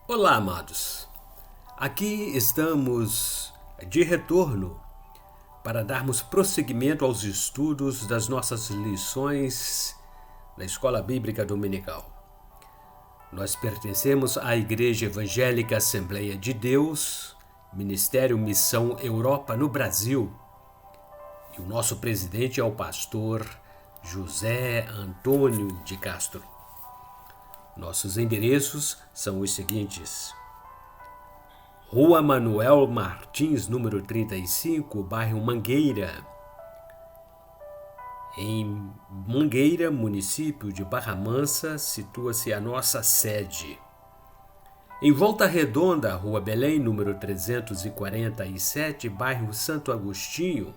Olá, amados. Aqui estamos de retorno para darmos prosseguimento aos estudos das nossas lições da Escola Bíblica Dominical. Nós pertencemos à Igreja Evangélica Assembleia de Deus, Ministério Missão Europa no Brasil. E o nosso presidente é o pastor José Antônio de Castro. Nossos endereços são os seguintes: Rua Manuel Martins, número 35, bairro Mangueira. Em Mangueira, município de Barra Mansa, situa-se a nossa sede. Em Volta Redonda, Rua Belém, número 347, bairro Santo Agostinho.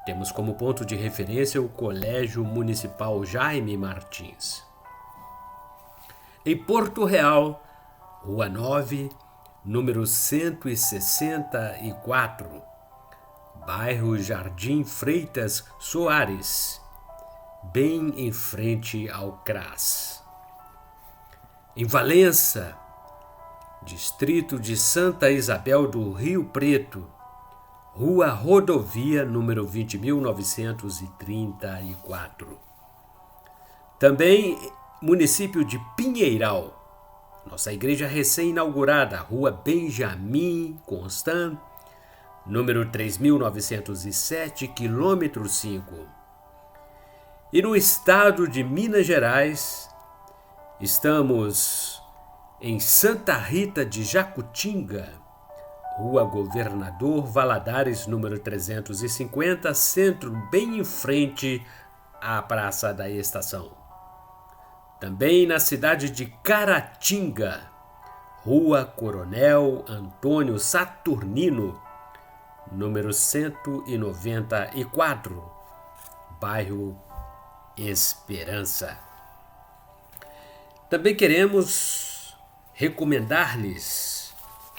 Temos como ponto de referência o Colégio Municipal Jaime Martins. Em Porto Real, Rua 9, número 164, bairro Jardim Freitas Soares, bem em frente ao CRAS. Em Valença, distrito de Santa Isabel do Rio Preto, Rua Rodovia, número 20.934. Também município de Pinheiral, nossa igreja recém-inaugurada, Rua Benjamin Constant, número 3.907, quilômetro 5. E no estado de Minas Gerais, estamos em Santa Rita de Jacutinga, Rua Governador Valadares, número 350, centro, bem em frente à Praça da Estação. Também na cidade de Caratinga, Rua Coronel Antônio Saturnino, número 194, bairro Esperança. Também queremos recomendar-lhes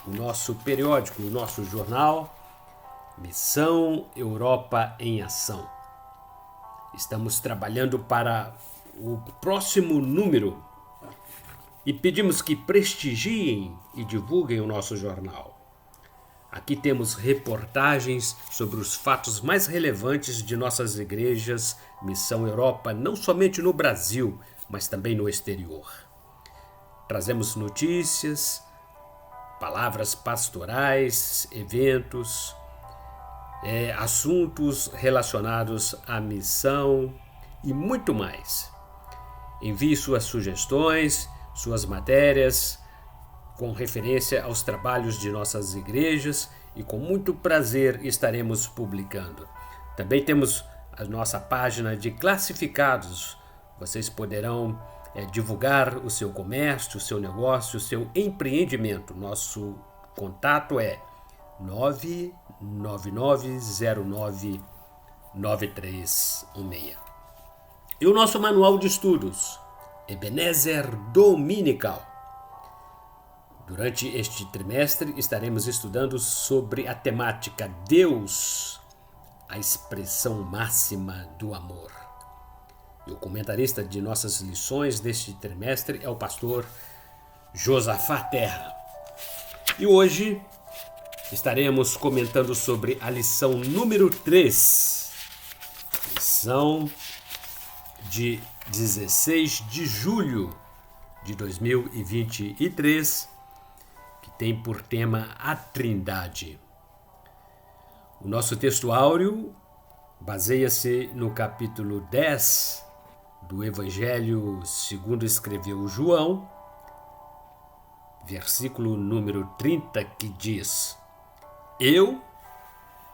o nosso periódico, o nosso jornal, Missão Europa em Ação. Estamos trabalhando para o próximo número e pedimos que prestigiem e divulguem o nosso jornal. Aqui temos reportagens sobre os fatos mais relevantes de nossas igrejas Missão Europa, não somente no Brasil, mas também no exterior. Trazemos notícias, palavras pastorais, eventos, assuntos relacionados à missão e muito mais. Envie suas sugestões, suas matérias, com referência aos trabalhos de nossas igrejas e com muito prazer estaremos publicando. Também temos a nossa página de classificados. Vocês poderão divulgar o seu comércio, o seu negócio, o seu empreendimento. Nosso contato é 999099316. E o nosso manual de estudos, Ebenezer Dominical. Durante este trimestre estaremos estudando sobre a temática Deus, a expressão máxima do amor. E o comentarista de nossas lições deste trimestre é o pastor Josafá Terra. E hoje estaremos comentando sobre a lição número 3, lição de 16 de julho de 2023, que tem por tema a Trindade. O nosso texto áureo baseia-se no capítulo 10 do Evangelho segundo escreveu João, versículo número 30, que diz: Eu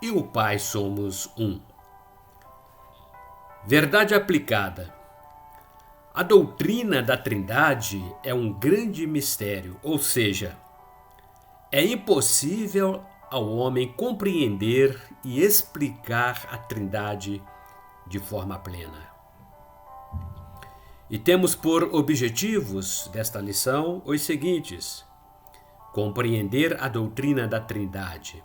e o Pai somos um. Verdade aplicada. A doutrina da Trindade é um grande mistério, ou seja, é impossível ao homem compreender e explicar a Trindade de forma plena. E temos por objetivos desta lição os seguintes: compreender a doutrina da Trindade,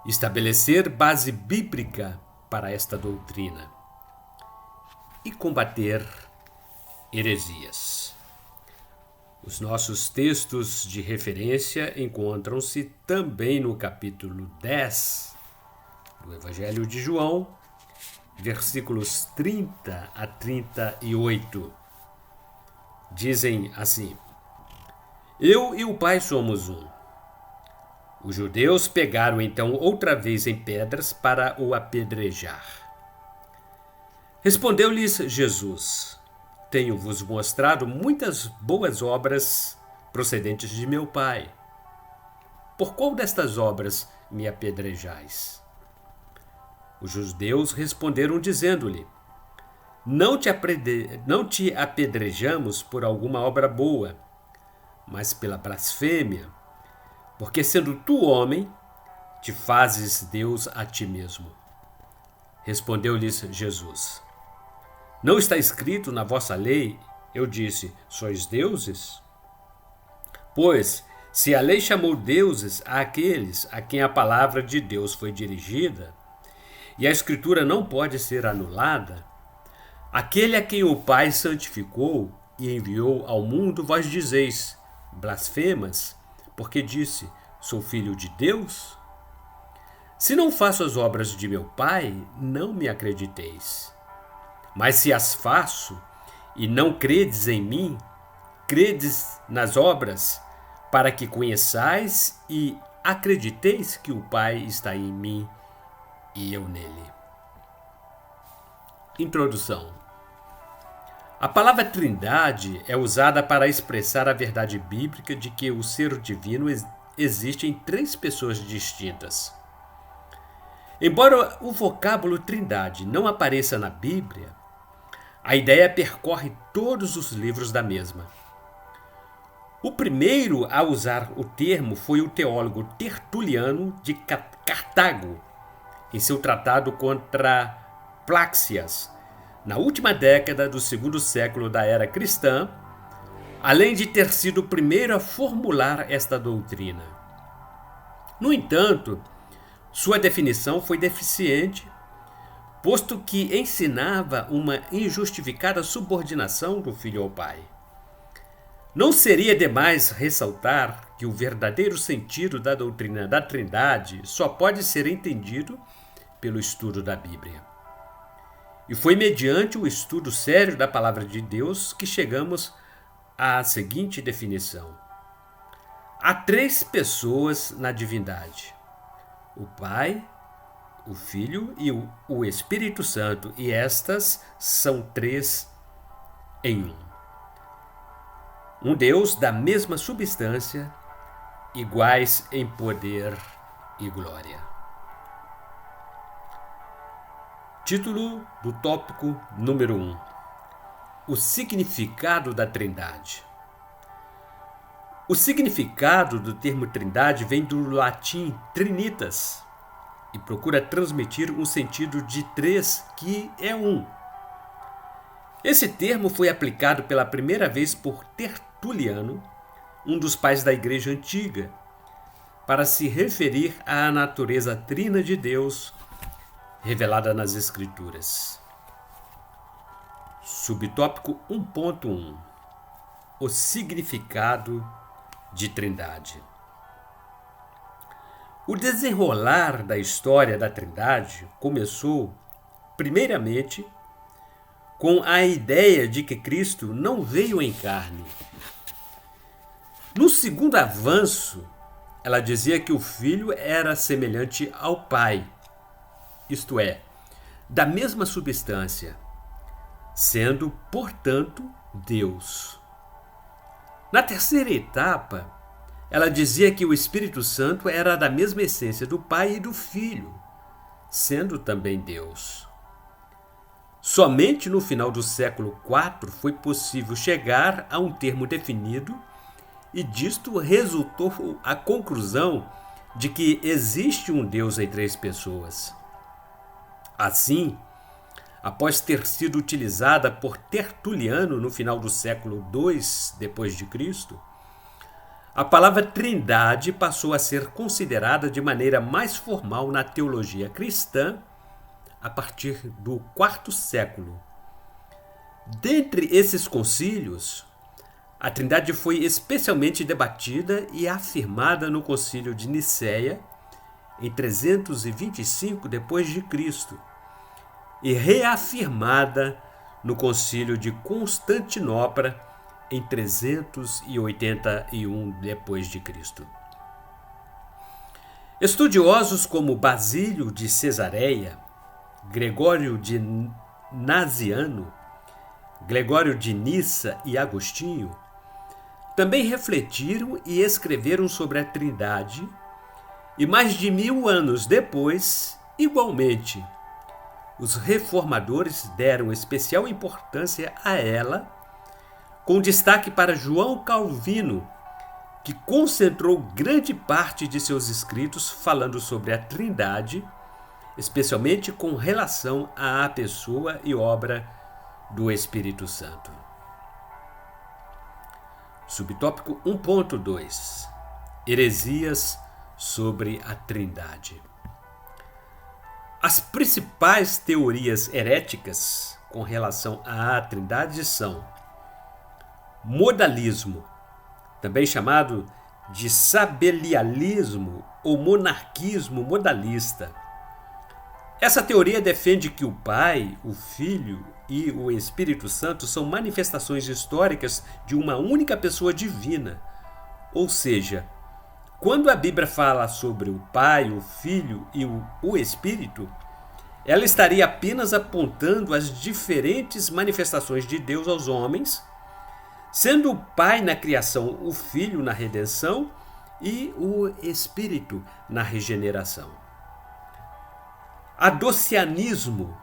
estabelecer base bíblica para esta doutrina e combater heresias. Os nossos textos de referência encontram-se também no capítulo 10 do Evangelho de João, versículos 30 a 38. Dizem assim: Eu e o Pai somos um. Os judeus pegaram então outra vez em pedras para o apedrejar. Respondeu-lhes Jesus: Tenho-vos mostrado muitas boas obras procedentes de meu Pai. Por qual destas obras me apedrejais? Os judeus responderam dizendo-lhe: Não te apedrejamos por alguma obra boa, mas pela blasfêmia, porque sendo tu homem, te fazes Deus a ti mesmo. Respondeu-lhes Jesus: Não está escrito na vossa lei, eu disse, sois deuses? Pois, se a lei chamou deuses àqueles a quem a palavra de Deus foi dirigida, e a Escritura não pode ser anulada, aquele a quem o Pai santificou e enviou ao mundo, vós dizeis, blasfemas, porque disse, sou filho de Deus? Se não faço as obras de meu Pai, não me acrediteis. Mas se as faço, e não credes em mim, credes nas obras, para que conheçais e acrediteis que o Pai está em mim e eu nele. Introdução. A palavra Trindade é usada para expressar a verdade bíblica de que o ser divino existe em três pessoas distintas. Embora o vocábulo Trindade não apareça na Bíblia, a ideia percorre todos os livros da mesma. O primeiro a usar o termo foi o teólogo Tertuliano de Cartago, em seu tratado contra Pláxias, na última década do segundo século da era cristã, além de ter sido o primeiro a formular esta doutrina. No entanto, sua definição foi deficiente, posto que ensinava uma injustificada subordinação do Filho ao Pai. Não seria demais ressaltar que o verdadeiro sentido da doutrina da Trindade só pode ser entendido pelo estudo da Bíblia. E foi mediante o estudo sério da Palavra de Deus que chegamos à seguinte definição: há três pessoas na divindade: o Pai, o Filho e o Espírito Santo, e estas são três em um. Um Deus da mesma substância, iguais em poder e glória. Título do tópico número 1: O significado da Trindade. O significado do termo Trindade vem do latim trinitas e procura transmitir um sentido de três, que é um. Esse termo foi aplicado pela primeira vez por Tertuliano, um dos pais da Igreja Antiga, para se referir à natureza trina de Deus revelada nas Escrituras. Subtópico 1.1: O significado de Trindade. O desenrolar da história da Trindade começou, primeiramente, com a ideia de que Cristo não veio em carne. No segundo avanço, ela dizia que o Filho era semelhante ao Pai, isto é, da mesma substância, sendo, portanto, Deus. Na terceira etapa, ela dizia que o Espírito Santo era da mesma essência do Pai e do Filho, sendo também Deus. Somente no final do século IV foi possível chegar a um termo definido, e disto resultou a conclusão de que existe um Deus em três pessoas. Assim, após ter sido utilizada por Tertuliano no final do século II d.C., a palavra Trindade passou a ser considerada de maneira mais formal na teologia cristã a partir do IV século. Dentre esses concílios, A Trindade foi especialmente debatida e afirmada no Concílio de Nicéia em 325 d.C. e reafirmada no Concílio de Constantinopla em 381 d.C. Estudiosos como Basílio de Cesareia, Gregório de Naziano, Gregório de Nissa e Agostinho também refletiram e escreveram sobre a Trindade, e mais de 1000 anos depois, igualmente, os reformadores deram especial importância a ela, com destaque para João Calvino, que concentrou grande parte de seus escritos falando sobre a Trindade, especialmente com relação à pessoa e obra do Espírito Santo. Subtópico 1.2 Heresias sobre a Trindade. As principais teorias heréticas com relação à Trindade são modalismo, também chamado de sabelialismo ou monarquismo modalista. Essa teoria defende que o Pai, o Filho e o Espírito Santo são manifestações históricas de uma única pessoa divina. Ou seja, quando a Bíblia fala sobre o Pai, o Filho e o Espírito, ela estaria apenas apontando as diferentes manifestações de Deus aos homens, sendo o Pai na criação, o Filho na redenção e o Espírito na regeneração. Adocianismo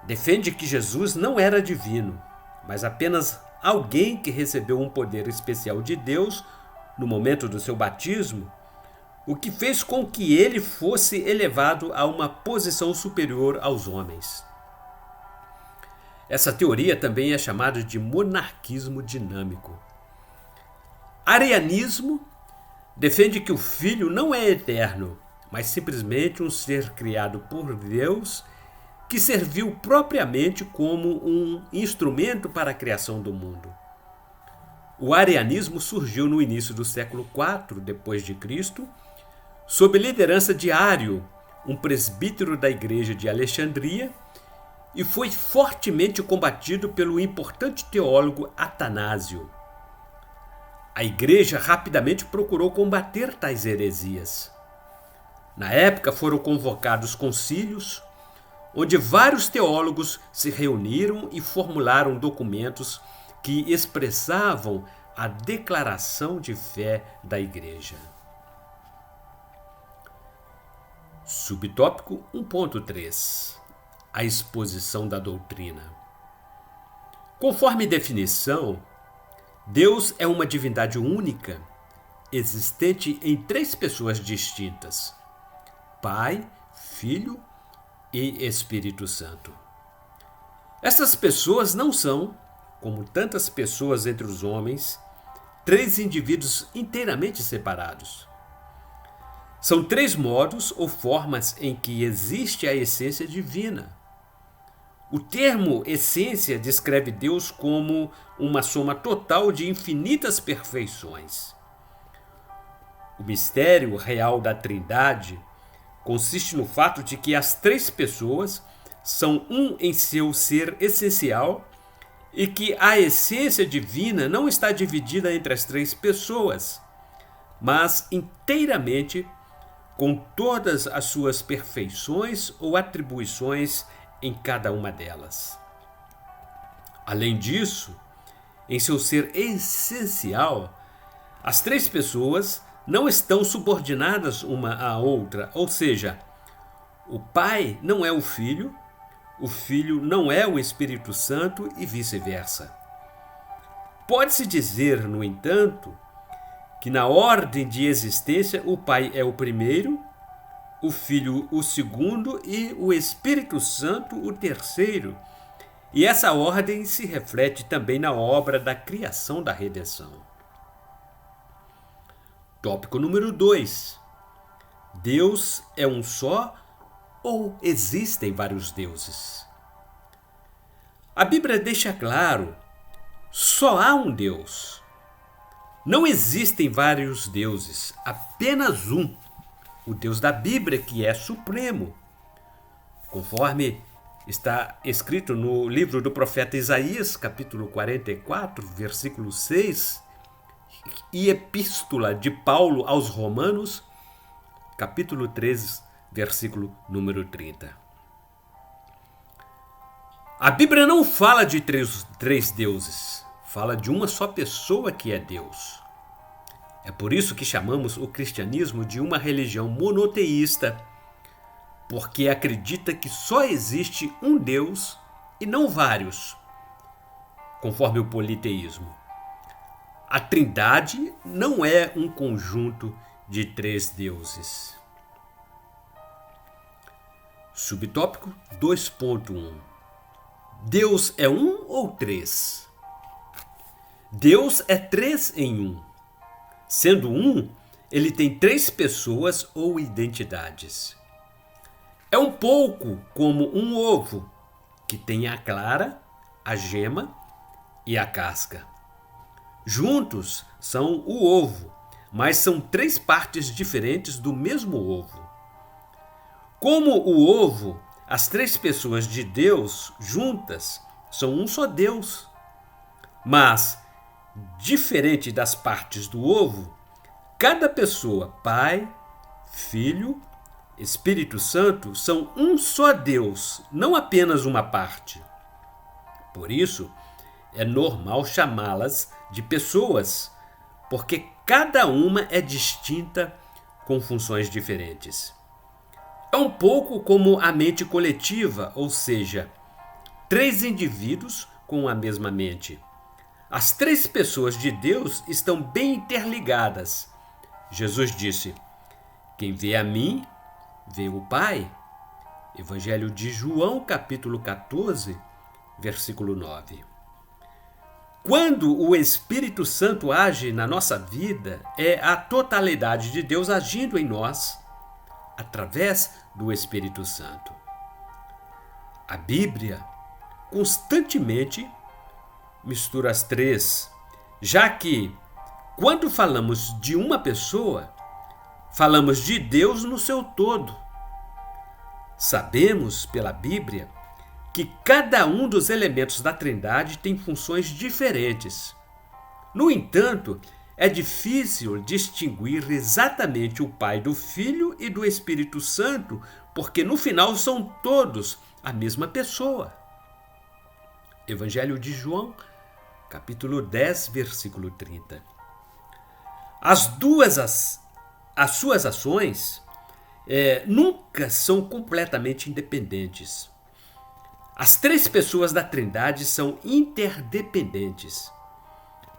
defende que Jesus não era divino, mas apenas alguém que recebeu um poder especial de Deus no momento do seu batismo, o que fez com que ele fosse elevado a uma posição superior aos homens. Essa teoria também é chamada de monarquismo dinâmico. Arianismo defende que o Filho não é eterno, mas simplesmente um ser criado por Deus que serviu propriamente como um instrumento para a criação do mundo. O arianismo surgiu no início do século IV d.C., sob liderança de Ário, um presbítero da igreja de Alexandria, e foi fortemente combatido pelo importante teólogo Atanásio. A igreja rapidamente procurou combater tais heresias. Na época foram convocados concílios, onde vários teólogos se reuniram e formularam documentos que expressavam a declaração de fé da igreja. Subtópico 1.3 A exposição da doutrina. Conforme definição, Deus é uma divindade única, existente em 3 pessoas distintas: Pai, Filho e Espírito Santo. Essas pessoas não são, como tantas pessoas entre os homens, 3 indivíduos inteiramente separados. São 3 modos ou formas em que existe a essência divina. O termo essência descreve Deus como uma soma total de infinitas perfeições. O mistério real da Trindade consiste no fato de que as 3 pessoas são um em seu ser essencial e que a essência divina não está dividida entre as 3 pessoas, mas inteiramente com todas as suas perfeições ou atribuições em cada uma delas. Além disso, em seu ser essencial, as 3 pessoas não estão subordinadas uma à outra, ou seja, o Pai não é o Filho não é o Espírito Santo e vice-versa. Pode-se dizer, no entanto, que na ordem de existência o Pai é o primeiro, o Filho o segundo e o Espírito Santo o terceiro. E essa ordem se reflete também na obra da criação da redenção. Tópico número 2. Deus é um só ou existem vários deuses? A Bíblia deixa claro Só há um Deus. Não existem vários deuses, apenas um, o Deus da Bíblia, que é supremo. Conforme está escrito no livro do profeta Isaías, capítulo 44, versículo 6, e epístola de Paulo aos Romanos, capítulo 13, versículo número 30. A Bíblia não fala de três deuses, fala de uma só pessoa que é Deus. É por isso que chamamos o cristianismo de uma religião monoteísta, porque acredita que só existe um Deus e não vários, conforme o politeísmo. A Trindade não é um conjunto de 3 deuses. Subtópico 2.1. Deus é um ou 3? Deus é 3 em 1. Sendo um, ele tem 3 pessoas ou identidades. É um pouco como um ovo, que tem a clara, a gema e a casca. Juntos são o ovo, mas são 3 partes diferentes do mesmo ovo. Como o ovo, as 3 pessoas de Deus juntas são um só Deus. Mas, diferente das partes do ovo, cada pessoa, Pai, Filho, Espírito Santo, são um só Deus, não apenas uma parte. Por isso, é normal chamá-las de pessoas, porque cada uma é distinta com funções diferentes. É um pouco como a mente coletiva, ou seja, 3 indivíduos com a mesma mente. As 3 pessoas de Deus estão bem interligadas. Jesus disse: "Quem vê a mim, vê o Pai." Evangelho de João, capítulo 14, versículo 9. Quando o Espírito Santo age na nossa vida, é a totalidade de Deus agindo em nós, através do Espírito Santo. A Bíblia constantemente mistura as 3, já que, quando falamos de uma pessoa, falamos de Deus no seu todo. Sabemos, pela Bíblia, que cada um dos elementos da Trindade tem funções diferentes. No entanto, é difícil distinguir exatamente o Pai do Filho e do Espírito Santo, porque no final são todos a mesma pessoa. Evangelho de João, capítulo 10, versículo 30. As suas ações nunca são completamente independentes. As 3 pessoas da Trindade são interdependentes.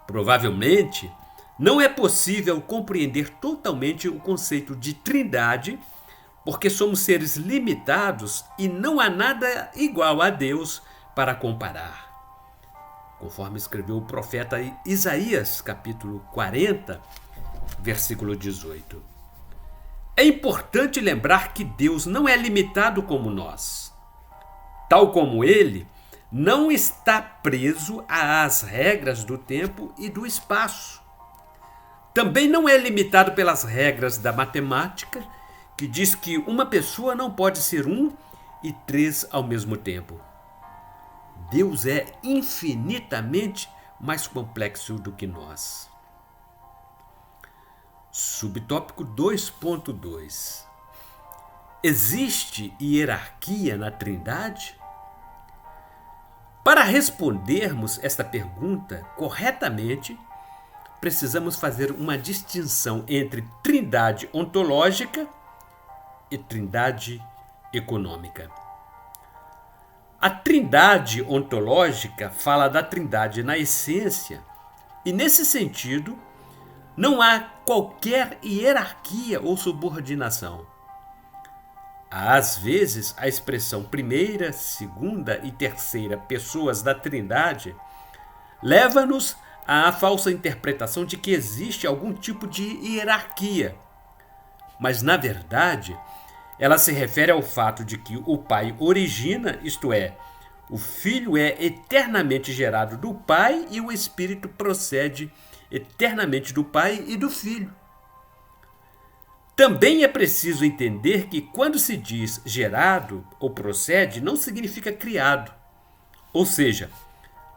Provavelmente, não é possível compreender totalmente o conceito de Trindade, porque somos seres limitados e não há nada igual a Deus para comparar. Conforme escreveu o profeta Isaías, capítulo 40, versículo 18. É importante lembrar que Deus não é limitado como nós. Tal como ele, não está preso às regras do tempo e do espaço. Também não é limitado pelas regras da matemática, que diz que uma pessoa não pode ser 1 e 3 ao mesmo tempo. Deus é infinitamente mais complexo do que nós. Subtópico 2.2. Existe hierarquia na Trindade? Para respondermos esta pergunta corretamente, precisamos fazer uma distinção entre Trindade ontológica e Trindade econômica. A Trindade ontológica fala da Trindade na essência e, nesse sentido, não há qualquer hierarquia ou subordinação. Às vezes, a expressão primeira, segunda e terceira pessoas da Trindade leva-nos à falsa interpretação de que existe algum tipo de hierarquia. Mas, na verdade, ela se refere ao fato de que o Pai origina, isto é, O Filho é eternamente gerado do Pai e o Espírito procede eternamente do Pai e do Filho. Também é preciso entender que quando se diz gerado ou procede, não significa criado. Ou seja,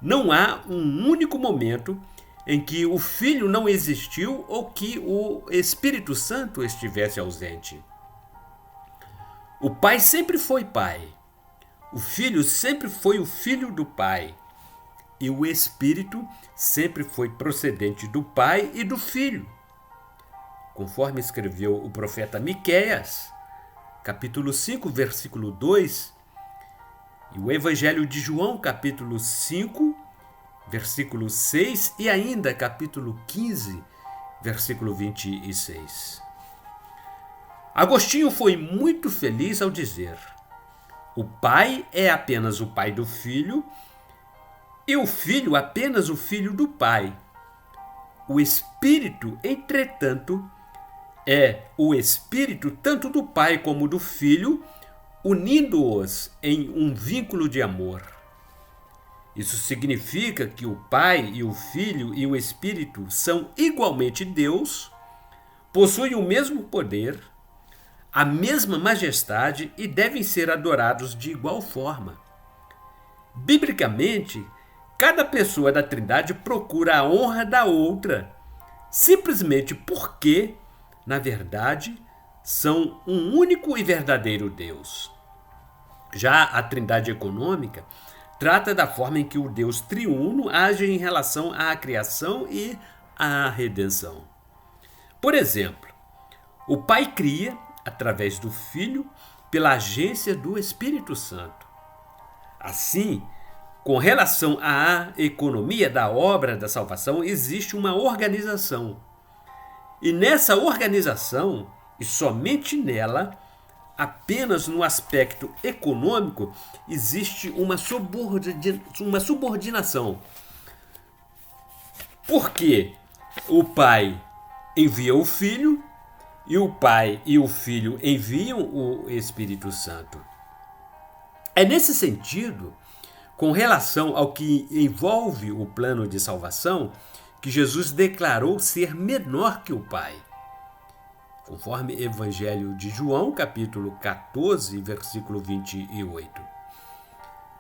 não há um único momento em que o Filho não existiu ou que o Espírito Santo estivesse ausente. O Pai sempre foi Pai. O Filho sempre foi o Filho do Pai. E o Espírito sempre foi procedente do Pai e do Filho. Conforme escreveu o profeta Miqueias, capítulo 5, versículo 2, e o Evangelho de João, capítulo 5, versículo 6, e ainda capítulo 15, versículo 26. Agostinho foi muito feliz ao dizer: o Pai é apenas o Pai do Filho e o Filho apenas o Filho do Pai. O Espírito, entretanto, é o Espírito tanto do Pai como do Filho, unindo-os em um vínculo de amor. Isso significa que o Pai e o Filho e o Espírito são igualmente Deus, possuem o mesmo poder, a mesma majestade e devem ser adorados de igual forma. Biblicamente, cada pessoa da Trindade procura a honra da outra, simplesmente porque, na verdade, são um único e verdadeiro Deus. Já a Trindade econômica trata da forma em que o Deus triuno age em relação à criação e à redenção. Por exemplo, o Pai cria, através do Filho, pela agência do Espírito Santo. Assim, com relação à economia da obra da salvação, existe uma organização. E nessa organização, e somente nela, apenas no aspecto econômico, existe uma subordinação. Porque o Pai envia o Filho, e o Pai e o Filho enviam o Espírito Santo. É nesse sentido, com relação ao que envolve o plano de salvação, que Jesus declarou ser menor que o Pai. Conforme Evangelho de João, capítulo 14, versículo 28.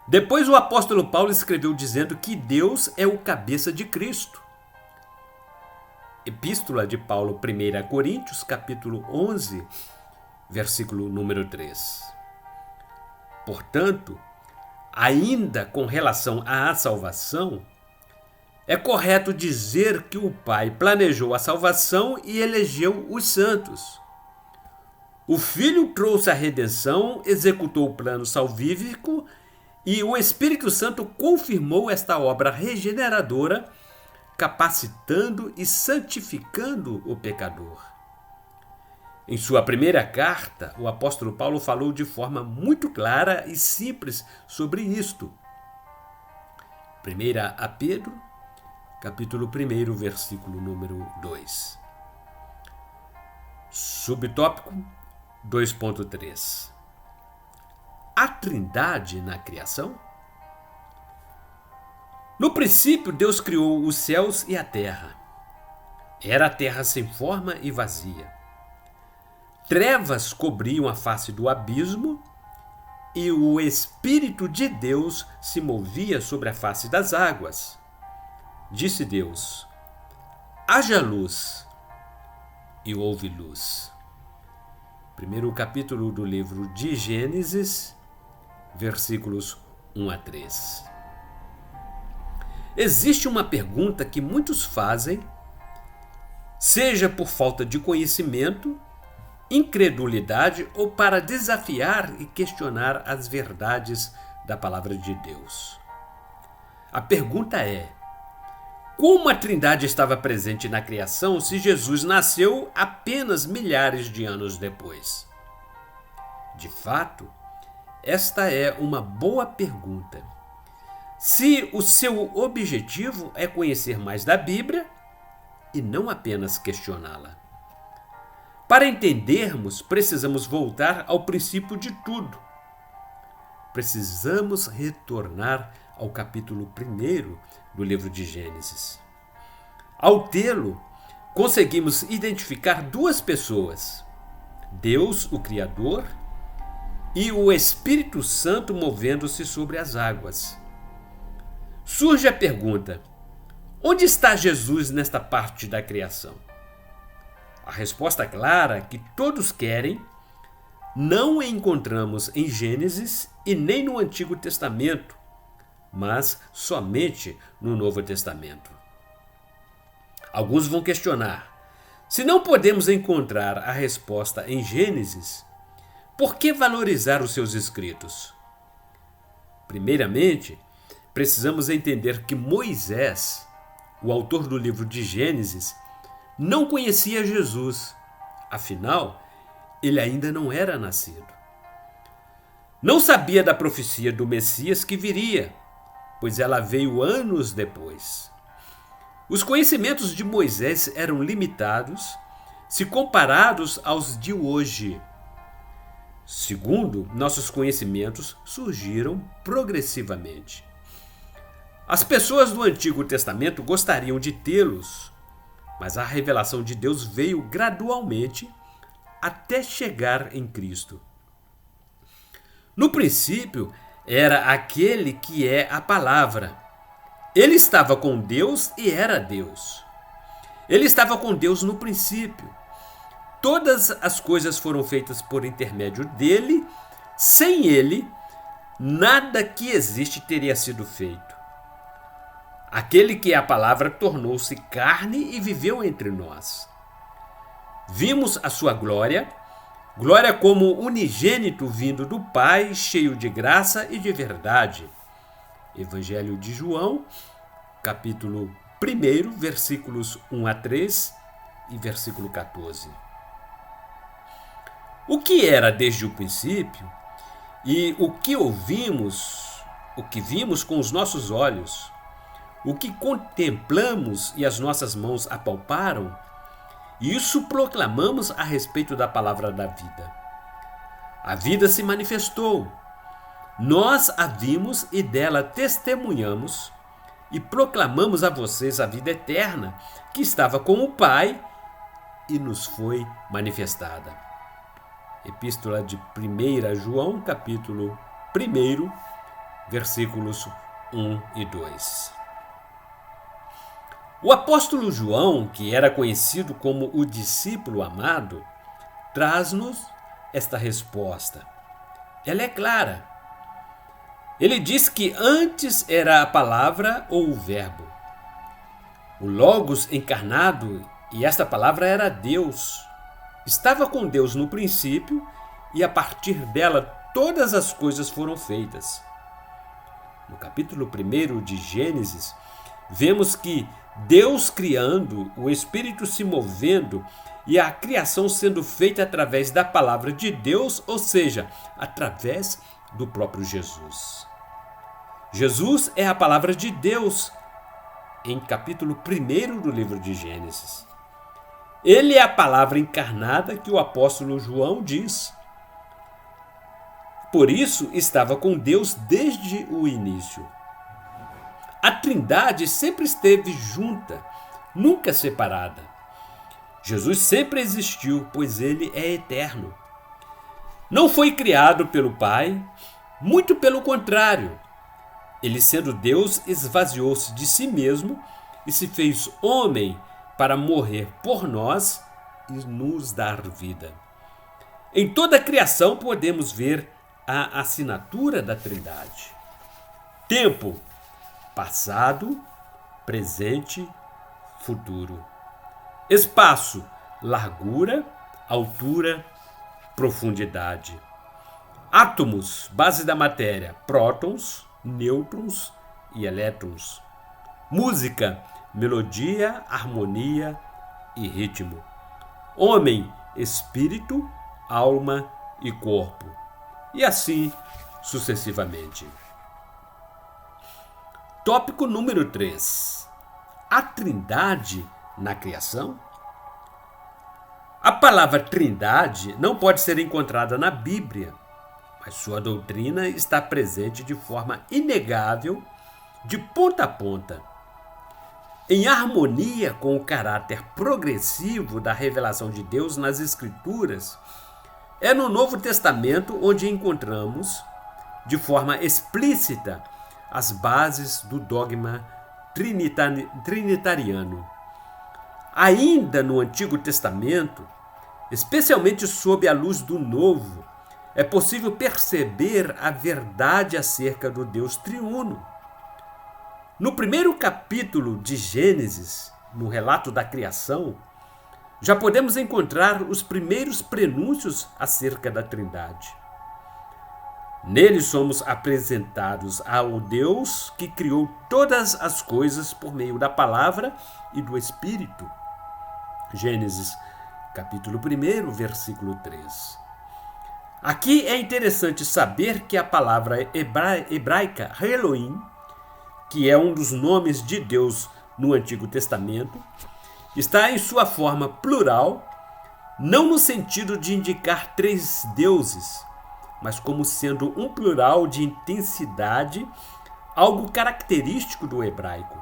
Depois o apóstolo Paulo escreveu dizendo que Deus é o cabeça de Cristo. Epístola de Paulo, 1 Coríntios, capítulo 11, versículo número 3. Portanto, ainda com relação à salvação, é correto dizer que o Pai planejou a salvação e elegeu os santos. O Filho trouxe a redenção, executou o plano salvífico e o Espírito Santo confirmou esta obra regeneradora, capacitando e santificando o pecador. Em sua primeira carta, o apóstolo Paulo falou de forma muito clara e simples sobre isto. 1 a Pedro, capítulo 1, versículo número 2. Subtópico 2.3. A Trindade na criação? No princípio, Deus criou os céus e a terra. Era a terra sem forma e vazia. Trevas cobriam a face do abismo e o Espírito de Deus se movia sobre a face das águas. Disse Deus: haja luz, e houve luz. Primeiro capítulo do livro de Gênesis, versículos 1 a 3. Existe uma pergunta que muitos fazem, seja por falta de conhecimento, incredulidade ou para desafiar e questionar as verdades da palavra de Deus. A pergunta é: como a Trindade estava presente na criação se Jesus nasceu apenas milhares de anos depois? De fato, esta é uma boa pergunta. Se o seu objetivo é conhecer mais da Bíblia e não apenas questioná-la. Para entendermos, precisamos voltar ao princípio de tudo. precisamos retornar ao capítulo 1 do livro de Gênesis. Ao tê-lo, conseguimos identificar duas pessoas: Deus, o Criador, e o Espírito Santo movendo-se sobre as águas. Surge a pergunta: onde está Jesus nesta parte da criação? A resposta clara que todos querem não encontramos em Gênesis e nem no Antigo Testamento, mas somente no Novo Testamento. Alguns vão questionar: se não podemos encontrar a resposta em Gênesis, por que valorizar os seus escritos? Primeiramente, precisamos entender que Moisés, o autor do livro de Gênesis, não conhecia Jesus. Afinal, ele ainda não era nascido. Não sabia da profecia do Messias que viria, pois ela veio anos depois. Os conhecimentos de Moisés eram limitados se comparados aos de hoje. Segundo, nossos conhecimentos surgiram progressivamente. As pessoas do Antigo Testamento gostariam de tê-los, mas a revelação de Deus veio gradualmente até chegar em Cristo. No princípio, era aquele que é a palavra. Ele estava com Deus e era Deus. Ele estava com Deus no princípio. Todas as coisas foram feitas por intermédio dele. Sem ele, nada que existe teria sido feito. Aquele que é a palavra tornou-se carne e viveu entre nós. Vimos a sua glória, glória como unigênito vindo do Pai, cheio de graça e de verdade. Evangelho de João, capítulo 1, versículos 1 a 3 e versículo 14. O que era desde o princípio e o que vimos com os nossos olhos, o que contemplamos e as nossas mãos apalparam, isso proclamamos a respeito da palavra da vida. A vida se manifestou. Nós a vimos e dela testemunhamos e proclamamos a vocês a vida eterna que estava com o Pai e nos foi manifestada. Epístola de 1 João, capítulo 1, versículos 1 e 2. O apóstolo João, que era conhecido como o discípulo amado, traz-nos esta resposta. Ela é clara. Ele diz que antes era a palavra ou o verbo, o Logos encarnado, e esta palavra era Deus. Estava com Deus no princípio e a partir dela todas as coisas foram feitas. No capítulo 1 de Gênesis, vemos que Deus criando, o Espírito se movendo e a criação sendo feita através da palavra de Deus, ou seja, através do próprio Jesus. Jesus é a palavra de Deus em capítulo 1 do livro de Gênesis. Ele é a palavra encarnada que o apóstolo João diz. Por isso estava com Deus desde o início. A Trindade sempre esteve junta, nunca separada. Jesus sempre existiu, pois ele é eterno. Não foi criado pelo Pai, muito pelo contrário. Ele, sendo Deus, esvaziou-se de si mesmo e se fez homem para morrer por nós e nos dar vida. Em toda a criação podemos ver a assinatura da Trindade. Tempo, passado, presente, futuro. Espaço, largura, altura, profundidade. Átomos, base da matéria, prótons, nêutrons e elétrons. Música, melodia, harmonia e ritmo. Homem, espírito, alma e corpo. E assim sucessivamente. Tópico número 3. A Trindade na criação? A palavra Trindade não pode ser encontrada na Bíblia. mas sua doutrina está presente de forma inegável, de ponta a ponta, em harmonia com o caráter progressivo da revelação de Deus nas Escrituras. É no Novo Testamento onde encontramos, de forma explícita, as bases do dogma trinitariano. Ainda no Antigo Testamento, especialmente sob a luz do Novo, é possível perceber a verdade acerca do Deus triuno. No primeiro capítulo de Gênesis, no relato da criação, já podemos encontrar os primeiros prenúncios acerca da Trindade. Nele somos apresentados ao Deus que criou todas as coisas por meio da palavra e do Espírito. Gênesis, capítulo 1, versículo 3. Aqui é interessante saber que a palavra hebraica Elohim, que é um dos nomes de Deus no Antigo Testamento, está em sua forma plural, não no sentido de indicar três deuses, mas como sendo um plural de intensidade, algo característico do hebraico.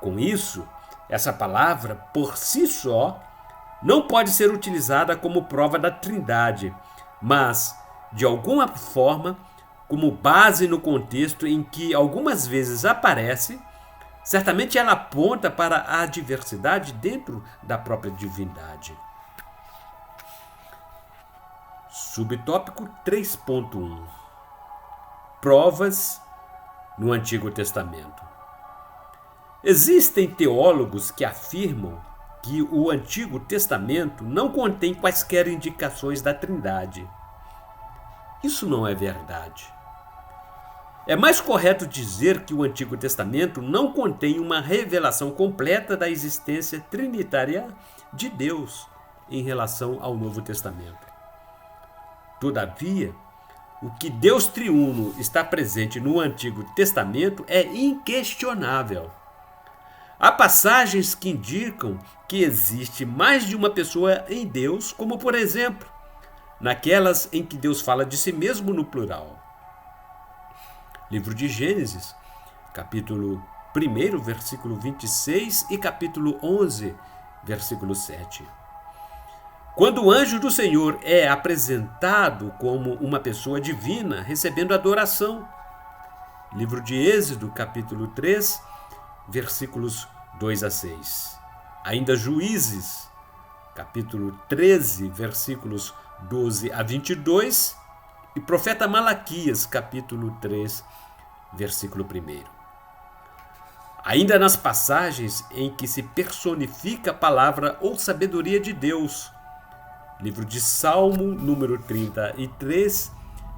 Com isso, essa palavra, por si só, não pode ser utilizada como prova da Trindade, mas, de alguma forma, como base no contexto em que algumas vezes aparece, certamente ela aponta para a diversidade dentro da própria divindade. Subtópico 3.1 Provas no Antigo Testamento. Existem teólogos que afirmam que o Antigo Testamento não contém quaisquer indicações da Trindade. Isso não é verdade. É mais correto dizer que o Antigo Testamento não contém uma revelação completa da existência trinitária de Deus em relação ao Novo Testamento. Todavia, o que Deus triuno está presente no Antigo Testamento é inquestionável. Há passagens que indicam que existe mais de uma pessoa em Deus, como por exemplo, naquelas em que Deus fala de si mesmo no plural. Livro de Gênesis, capítulo 1, versículo 26 e capítulo 11, versículo 7. Quando o anjo do Senhor é apresentado como uma pessoa divina, recebendo adoração. Livro de Êxodo, capítulo 3, versículos 2 a 6. Ainda Juízes, capítulo 13, versículos 12 a 22. E profeta Malaquias, capítulo 3, versículo 1. Ainda nas passagens em que se personifica a palavra ou sabedoria de Deus. Livro de Salmo, número 33,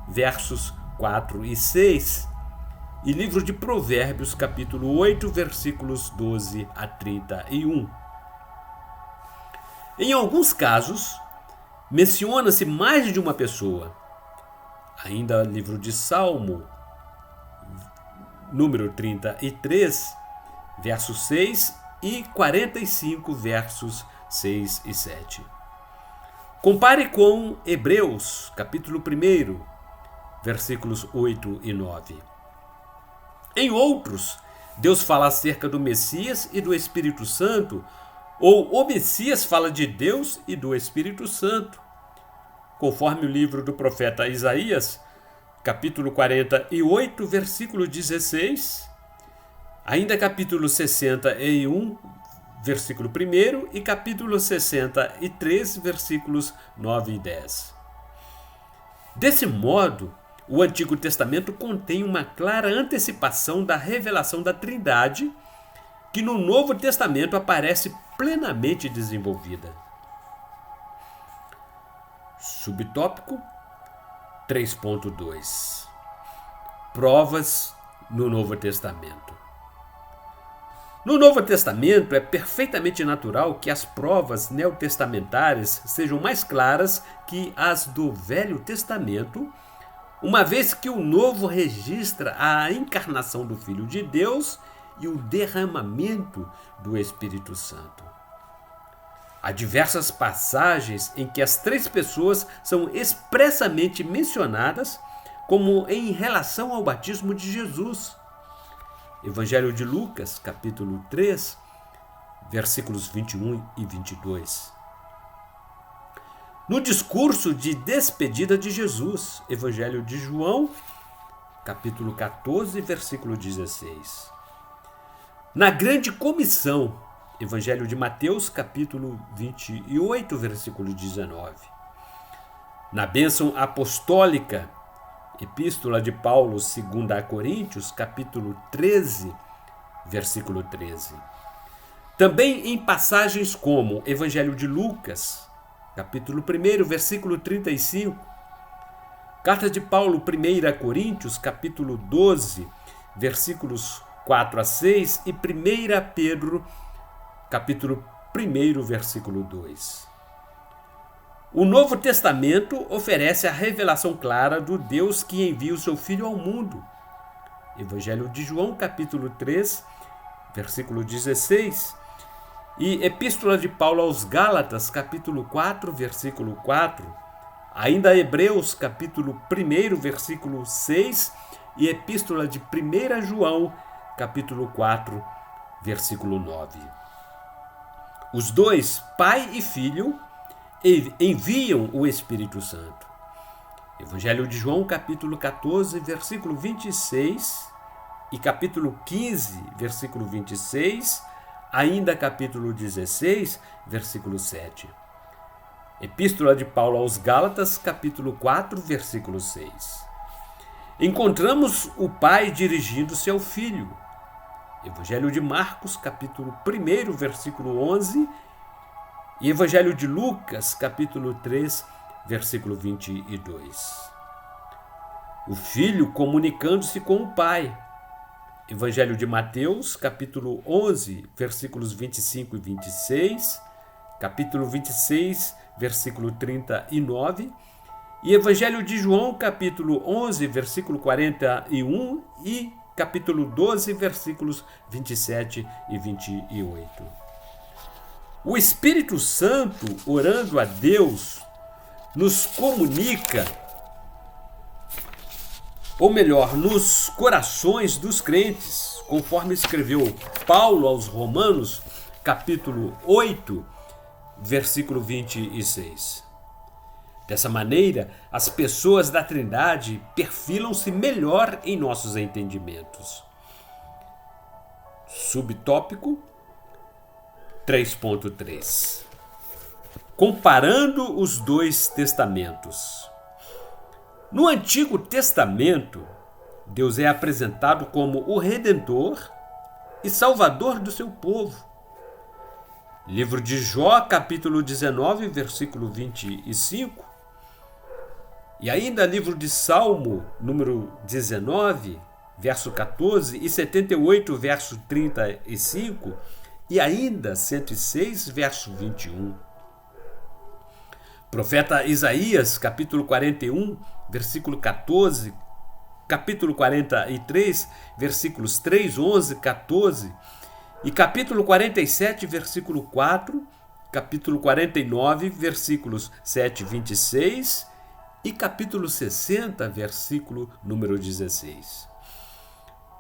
versos 4 e 6. E livro de Provérbios, capítulo 8, versículos 12 a 31. Em alguns casos, menciona-se mais de uma pessoa. Ainda livro de Salmo, número 33, versos 6 e 45, versos 6 e 7. Compare com Hebreus, capítulo 1, versículos 8 e 9. Em outros, Deus fala acerca do Messias e do Espírito Santo, ou o Messias fala de Deus e do Espírito Santo. Conforme o livro do profeta Isaías, capítulo 48, versículo 16, ainda capítulo 61, versículo 1 e capítulo 63, versículos 9 e 10. Desse modo, o Antigo Testamento contém uma clara antecipação da revelação da Trindade, que no Novo Testamento aparece plenamente desenvolvida. Subtópico 3.2 Provas no Novo Testamento. No Novo Testamento, é perfeitamente natural que as provas neotestamentárias sejam mais claras que as do Velho Testamento, uma vez que o Novo registra a encarnação do Filho de Deus e o derramamento do Espírito Santo. Há diversas passagens em que as três pessoas são expressamente mencionadas, como em relação ao batismo de Jesus. Evangelho de Lucas, capítulo 3, versículos 21 e 22. No discurso de despedida de Jesus, Evangelho de João, capítulo 14, versículo 16. Na grande comissão, Evangelho de Mateus, capítulo 28, versículo 19. Na bênção apostólica, Epístola de Paulo, 2 a Coríntios, capítulo 13, versículo 13. Também em passagens como Evangelho de Lucas, capítulo 1, versículo 35. Carta de Paulo, 1 a Coríntios, capítulo 12, versículos 4 a 6 e 1 Pedro, capítulo 1, versículo 2. O Novo Testamento oferece a revelação clara do Deus que envia o seu Filho ao mundo. Evangelho de João, capítulo 3, versículo 16. E Epístola de Paulo aos Gálatas, capítulo 4, versículo 4. Ainda Hebreus, capítulo 1, versículo 6. E Epístola de 1 João, capítulo 4, versículo 9. Os dois, Pai e Filho, enviam o Espírito Santo. Evangelho de João, capítulo 14, versículo 26 e capítulo 15, versículo 26, ainda capítulo 16, versículo 7. Epístola de Paulo aos Gálatas, capítulo 4, versículo 6. Encontramos o Pai dirigindo-se ao Filho. Evangelho de Marcos, capítulo 1, versículo 11, e Evangelho de Lucas, capítulo 3, versículo 22. O Filho comunicando-se com o Pai. Evangelho de Mateus, capítulo 11, versículos 25 e 26, capítulo 26, versículo 39, e Evangelho de João, capítulo 11, versículo 41 e capítulo 12, versículos 27 e 28. O Espírito Santo, orando a Deus, nos comunica, ou melhor, nos corações dos crentes, conforme escreveu Paulo aos Romanos, capítulo 8, versículo 26. Dessa maneira, as pessoas da Trindade perfilam-se melhor em nossos entendimentos. Subtópico 3.3. Comparando os dois testamentos. No Antigo Testamento, Deus é apresentado como o Redentor e Salvador do seu povo. Livro de Jó, capítulo 19, versículo 25. E ainda livro de Salmo, número 19, verso 14, e 78, verso 35, e ainda 106, verso 21. Profeta Isaías, capítulo 41, versículo 14, capítulo 43, versículos 3, 11, 14, e capítulo 47, versículo 4, capítulo 49, versículos 7, 26, e capítulo 60, versículo número 16.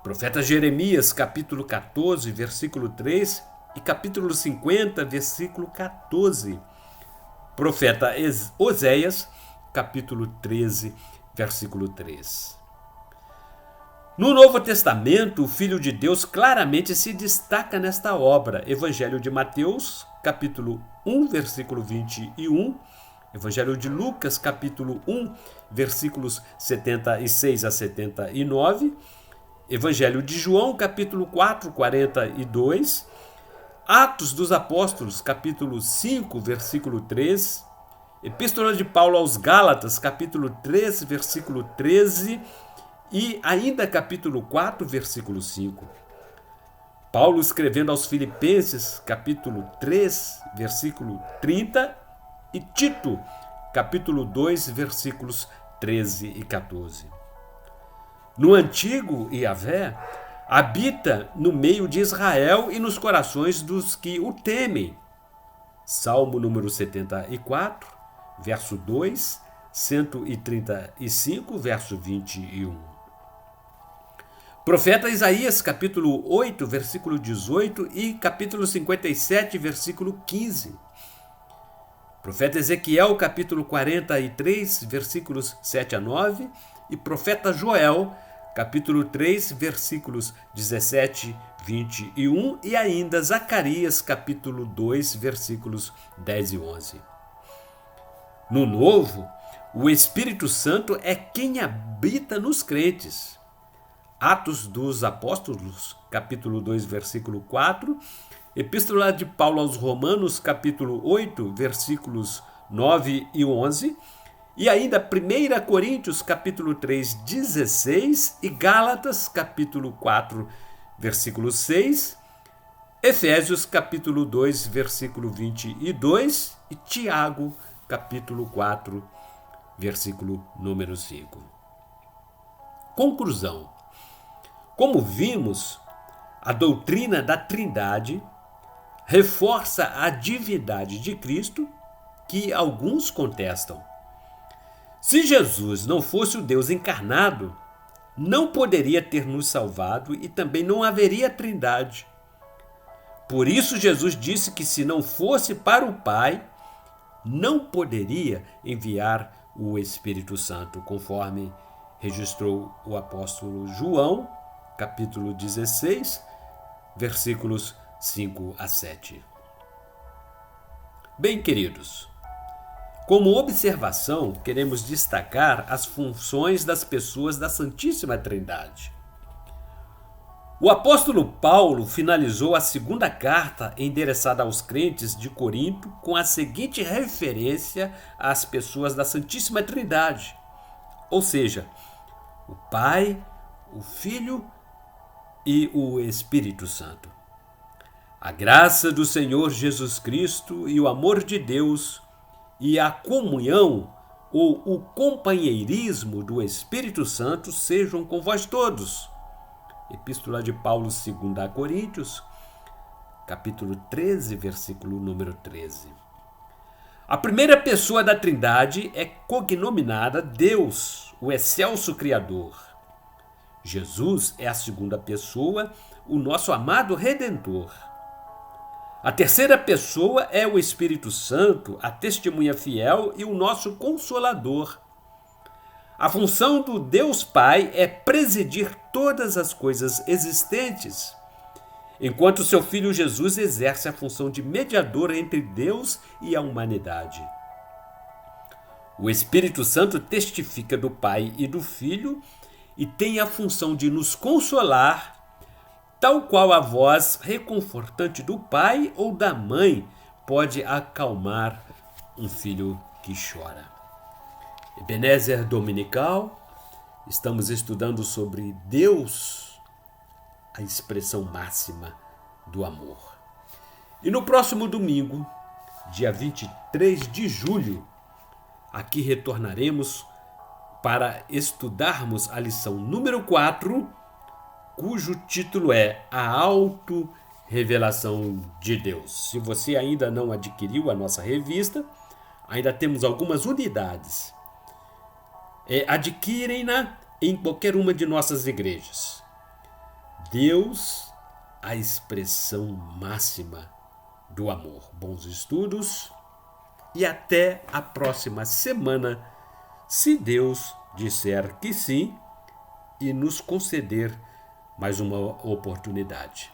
Profeta Jeremias, capítulo 14, versículo 3, e capítulo 50, versículo 14. Profeta Oséias, capítulo 13, versículo 3. No Novo Testamento, o Filho de Deus claramente se destaca nesta obra. Evangelho de Mateus, capítulo 1, versículo 21. Evangelho de Lucas, capítulo 1, versículos 76 a 79. Evangelho de João, capítulo 4, 42. Atos dos Apóstolos, capítulo 5, versículo 3. Epístola de Paulo aos Gálatas, capítulo 3, versículo 13. E ainda capítulo 4, versículo 5. Paulo escrevendo aos Filipenses, capítulo 3, versículo 30. E Tito, capítulo 2, versículos 13 e 14. No Antigo, Yahvé habita no meio de Israel e nos corações dos que o temem. Salmo número 74, verso 2, 135, verso 21. Profeta Isaías, capítulo 8, versículo 18 e capítulo 57, versículo 15. Profeta Ezequiel, capítulo 43, versículos 7 a 9 e profeta Joel, capítulo 3, versículos 17, 21 e ainda Zacarias, capítulo 2, versículos 10 e 11. No Novo, o Espírito Santo é quem habita nos crentes. Atos dos Apóstolos, capítulo 2, versículo 4, Epístola de Paulo aos Romanos, capítulo 8, versículos 9 e 11, e ainda 1 Coríntios, capítulo 3, 16, e Gálatas, capítulo 4, versículo 6, Efésios, capítulo 2, versículo 22, e Tiago, capítulo 4, versículo número 5. Conclusão. Como vimos, a doutrina da Trindade reforça a divindade de Cristo, que alguns contestam. Se Jesus não fosse o Deus encarnado, não poderia ter nos salvado e também não haveria Trindade. Por isso Jesus disse que se não fosse para o Pai, não poderia enviar o Espírito Santo, conforme registrou o apóstolo João, capítulo 16, versículos 5 a 7. Bem, queridos, como observação, queremos destacar as funções das pessoas da Santíssima Trindade. O apóstolo Paulo finalizou a segunda carta endereçada aos crentes de Corinto com a seguinte referência às pessoas da Santíssima Trindade, ou seja, o Pai, o Filho e o Espírito Santo. A graça do Senhor Jesus Cristo e o amor de Deus e a comunhão ou o companheirismo do Espírito Santo sejam com vós todos. Epístola de Paulo, 2 a Coríntios, capítulo 13, versículo número 13. A primeira pessoa da Trindade é cognominada Deus, o excelso Criador. Jesus é a segunda pessoa, o nosso amado Redentor. A terceira pessoa é o Espírito Santo, a testemunha fiel e o nosso Consolador. A função do Deus Pai é presidir todas as coisas existentes, enquanto seu Filho Jesus exerce a função de mediador entre Deus e a humanidade. O Espírito Santo testifica do Pai e do Filho e tem a função de nos consolar, tal qual a voz reconfortante do pai ou da mãe pode acalmar um filho que chora. Ebenezer Dominical, estamos estudando sobre Deus, a expressão máxima do amor. E no próximo domingo, dia 23 de julho, aqui retornaremos para estudarmos a lição número 4, cujo título é A Auto-Revelação de Deus. Se você ainda não adquiriu a nossa revista, ainda temos algumas unidades. Adquirem-na em qualquer uma de nossas igrejas. Deus, a expressão máxima do amor. Bons estudos e até a próxima semana, se Deus disser que sim e nos conceder mais uma oportunidade.